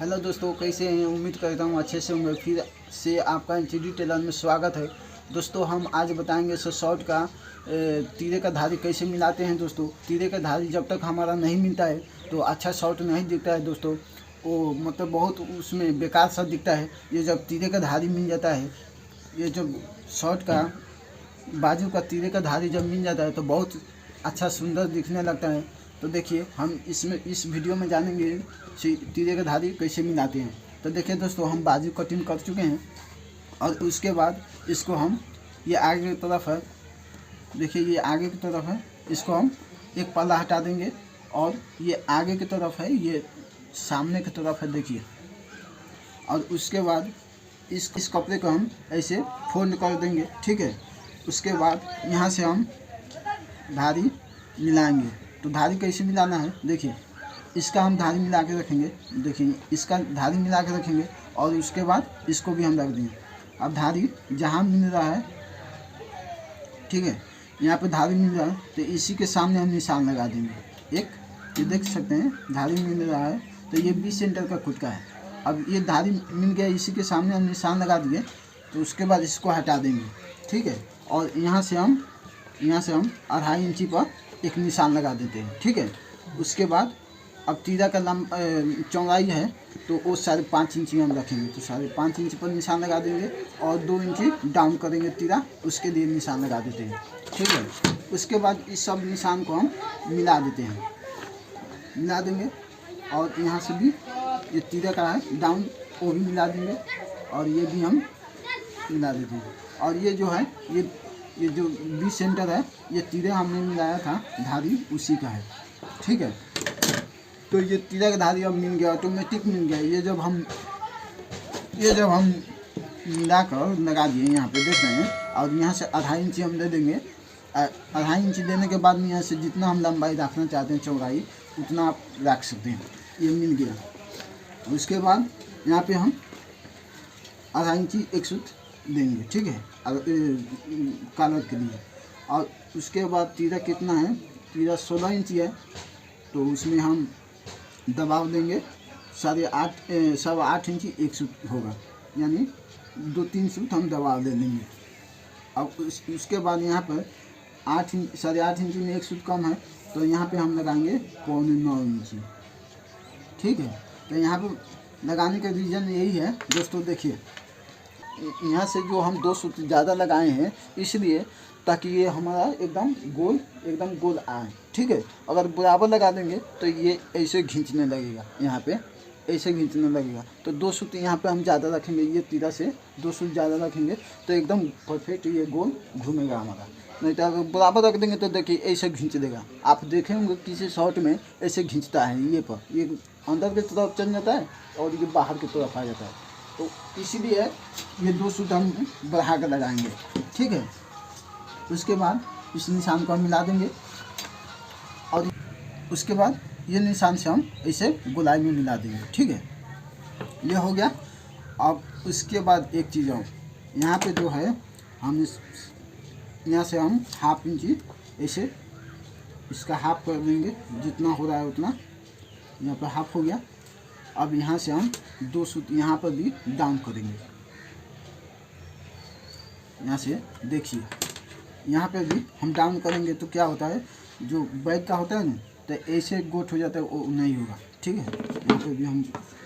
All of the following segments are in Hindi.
हेलो दोस्तों, कैसे हैं? उम्मीद करता हूँ अच्छे से होंगे। फिर से आपका एनसीडी टेलर में स्वागत है। दोस्तों, हम आज बताएंगे शॉर्ट का तीरे का धारी कैसे मिलाते हैं। दोस्तों, तीरे का धारी जब तक हमारा नहीं मिलता है तो अच्छा शॉर्ट नहीं दिखता है। दोस्तों, वो मतलब बहुत उसमें बेकार सा दिखता है। ये जब तीरे का धारी मिल जाता है, ये जब शॉर्ट का बाजू का तीरे का धारी जब मिल जाता है तो बहुत अच्छा सुंदर दिखने लगता है। तो देखिए, हम इस वीडियो में जानेंगे तीरे का धारी कैसे मिलाते हैं। तो देखिए दोस्तों, हम बाजू कटिंग कर चुके हैं और उसके बाद इसको हम ये आगे की तरफ है, देखिए ये आगे की तरफ है, इसको हम एक पल्ला हटा देंगे और ये आगे की तरफ है, ये सामने की तरफ है, देखिए। और उसके बाद इस कपड़े को हम ऐसे फोल्ड कर देंगे, ठीक है। उसके बाद यहाँ से हम धारी मिलाएंगे। तो धारी कैसे मिलाना है, देखिए। इसका हम धारी मिला के रखेंगे, देखिए इसका धारी मिला के रखेंगे और उसके बाद इसको भी हम रख देंगे। अब धारी जहाँ मिल रहा है, ठीक है, यहाँ पे धारी मिल रहा है तो इसी के सामने हम निशान लगा देंगे। एक ये देख सकते हैं धारी मिल रहा है तो ये 20 सेंटर का खुद का है। अब ये धारी मिल गया, इसी के सामने हम निशान लगा दिए तो उसके बाद इसको हटा देंगे, ठीक है। और यहाँ से हम 2.5 इंची पर एक निशान लगा देते हैं, ठीक है। उसके बाद अब तीरा का चौड़ाई है तो वो 5.5 इंची हम रखेंगे, तो 5.5 इंची पर निशान लगा देंगे और 2 इंची डाउन करेंगे तीरा, उसके लिए निशान लगा देते हैं, ठीक है। उसके बाद इस सब निशान को हम मिला देते हैं, मिला देंगे और यहाँ से भी ये तीरा का है डाउन वो भी मिला देंगे और ये भी हम मिला देते हैं। और ये जो है ये जो 20 सेंटर है, ये तीरे हमने मिलाया था धारी उसी का है, ठीक है। तो ये तीरा का धारी अब मिल गया, ऑटोमेटिक मिल गया। ये जब हम मिला कर लगा दिए, यहाँ पे देख रहे हैं। और यहाँ से 2.5 इंची हम दे देंगे। 2.5 इंची देने के बाद में यहाँ से जितना हम लंबाई रखना चाहते हैं, चौड़ाई, उतना आप रख सकते हैं। ये मिल गया। उसके बाद यहाँ पे हम 2.5 इंची एक सूत देंगे, ठीक है, कलर के लिए। और उसके बाद तीरा कितना है, तीरा 16 इंची है तो उसमें हम दबाव देंगे 8.5 इंची एक सूत होगा, यानी 2-3 सूत हम दबाव दे देंगे। अब उसके बाद यहाँ पर 8.5 इंची में एक सूत कम है तो यहाँ पे हम लगाएंगे 9.25 इंची, ठीक है। तो यहाँ पे लगाने का रीज़न यही है दोस्तों, देखिए यहाँ से जो हम 2 सूत ज़्यादा लगाए हैं इसलिए ताकि ये हमारा एकदम गोल आए, ठीक है। अगर बराबर लगा देंगे तो ये ऐसे खींचने लगेगा, यहाँ पे ऐसे खींचने लगेगा। तो 2 सूत यहाँ पे हम ज़्यादा रखेंगे, ये तीरा से 2 सूत ज़्यादा रखेंगे तो एकदम परफेक्ट ये गोल घूमेगा हमारा। नहीं तो अगर बराबर रख देंगे तो देखिए ऐसे खींच देगा। आप देखे होंगे किसी शॉर्ट में ऐसे खींचता है, ये अंदर की तरफ चल जाता है और ये बाहर की तरफ आ जाता है। तो इसीलिए ये 2 सूत हम बढ़ा कर लगाएंगे, ठीक है। उसके बाद इस निशान को हम मिला देंगे और उसके बाद ये निशान से हम ऐसे गोलाई में मिला देंगे, ठीक है। ये हो गया। अब उसके बाद एक चीज़ और, यहाँ पे जो है हम यहाँ से हम 1/2 इंची ऐसे इसका हाफ कर देंगे, जितना हो रहा है उतना। यहाँ पे हाफ हो गया। अब यहाँ से हम 2 सूत यहाँ पर भी डाउन करेंगे, यहाँ से देखिए यहाँ पे भी हम डाउन करेंगे तो क्या होता है, जो बैक का होता है ना, तो ऐसे गोट हो जाता है, वो नहीं होगा, ठीक है। यहाँ पे भी हम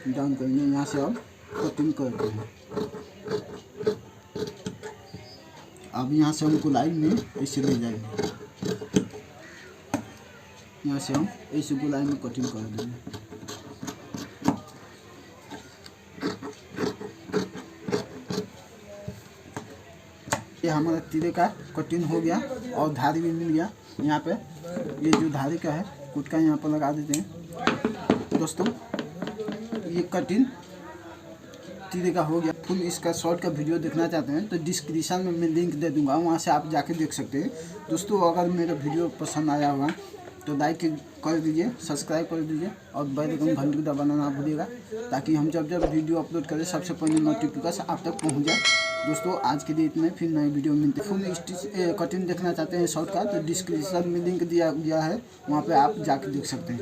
डाउन करेंगे, यहाँ से अब कटिंग करते हैं। अब यहाँ से हम गोलाई में ऐसे ले जाएंगे, यहाँ से हम ऐसे गोलाई में कटिंग कर देंगे। ये हमारा तीरे का कटिंग हो गया और धारी भी मिल गया। यहाँ पे ये जो धारी का है खुद का यहाँ पर लगा देते हैं। दोस्तों, ये कटिंग तीरे का हो गया। फुल इसका शॉर्ट का वीडियो देखना चाहते हैं तो डिस्क्रिप्शन में मैं लिंक दे दूंगा, वहाँ से आप जाके देख सकते हैं। दोस्तों, अगर मेरा वीडियो पसंद आया होगा तो लाइक कर दीजिए, सब्सक्राइब कर दीजिए और बेल आइकन घंटी दबाना ना भूलिएगा, ताकि हम जब वीडियो अपलोड करें सबसे पहले नोटिफिकेशन आप तक पहुँच जाए। दोस्तों, आज के लिए इतना ही, फिर नए वीडियो मिलते हैं। फुल स्टिच कटिंग देखना चाहते हैं शॉर्ट का तो डिस्क्रिप्शन में लिंक दिया गया है, वहाँ पे आप जाके देख सकते हैं।